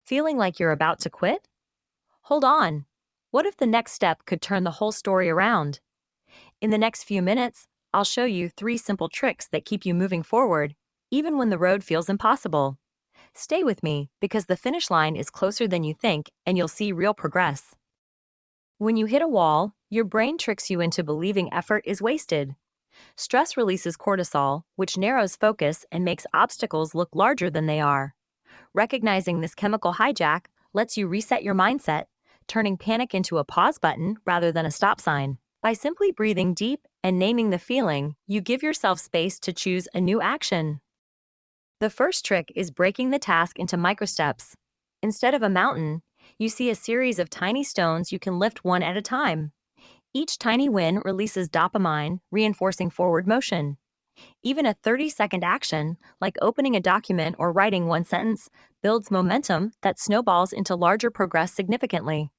Feeling like you're about to quit? Hold on. What if the next step could turn the whole story around? In the next few minutes, I'll show you 3 simple tricks that keep you moving forward, even when the road feels impossible. Stay with me because the finish line is closer than you think and you'll see real progress. When you hit a wall, your brain tricks you into believing effort is wasted. Stress releases cortisol, which narrows focus and makes obstacles look larger than they are. Recognizing this chemical hijack lets you reset your mindset, turning panic into a pause button rather than a stop sign. By simply breathing deep and naming the feeling, you give yourself space to choose a new action. The first trick is breaking the task into microsteps. Instead of a mountain, you see a series of tiny stones you can lift one at a time. Each tiny win releases dopamine, reinforcing forward motion. Even a 30-second action, like opening a document or writing one sentence, builds momentum that snowballs into larger progress significantly.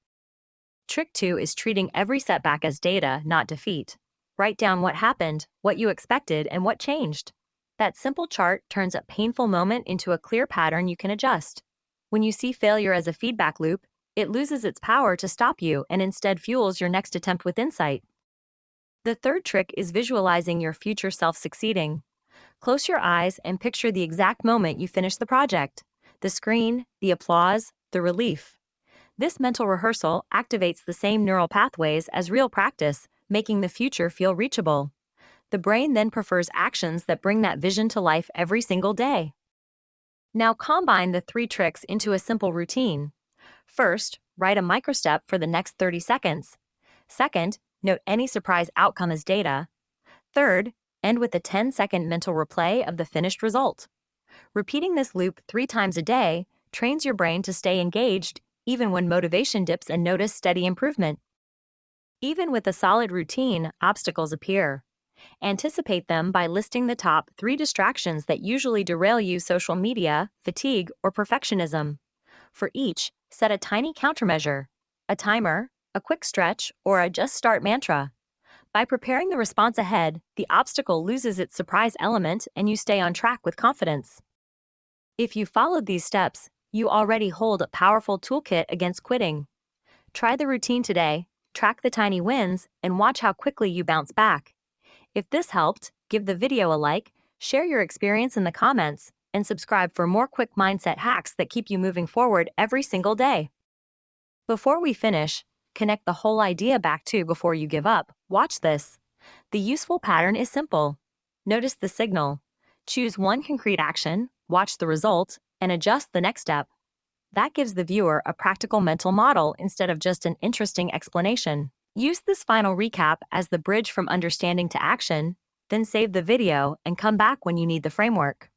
Trick 2 is treating every setback as data, not defeat. Write down what happened, what you expected, and what changed. That simple chart turns a painful moment into a clear pattern you can adjust. When you see failure as a feedback loop, it loses its power to stop you and instead fuels your next attempt with insight. The third trick is visualizing your future self succeeding. Close your eyes and picture the exact moment you finish the project. The screen, the applause, the relief. This mental rehearsal activates the same neural pathways as real practice, making the future feel reachable. The brain then prefers actions that bring that vision to life every single day. Now combine the 3 tricks into a simple routine. First, write a microstep for the next 30 seconds. Second, note any surprise outcome as data. Third, end with a 10-second mental replay of the finished result. Repeating this loop 3 times a day trains your brain to stay engaged even when motivation dips and notice steady improvement. Even with a solid routine, obstacles appear. Anticipate them by listing the top 3 distractions that usually derail you: social media, fatigue, or perfectionism. For each, set a tiny countermeasure, a timer, a quick stretch, or a just start mantra. By preparing the response ahead, the obstacle loses its surprise element and you stay on track with confidence. If you followed these steps, you already hold a powerful toolkit against quitting. Try the routine today, track the tiny wins, and watch how quickly you bounce back. If this helped, give the video a like, share your experience in the comments, and subscribe for more quick mindset hacks that keep you moving forward every single day. Before we finish, connect the whole idea back to before you give up. Watch this. The useful pattern is simple. Notice the signal. Choose one concrete action, watch the result, and adjust the next step. That gives the viewer a practical mental model instead of just an interesting explanation. Use this final recap as the bridge from understanding to action, then save the video and come back when you need the framework.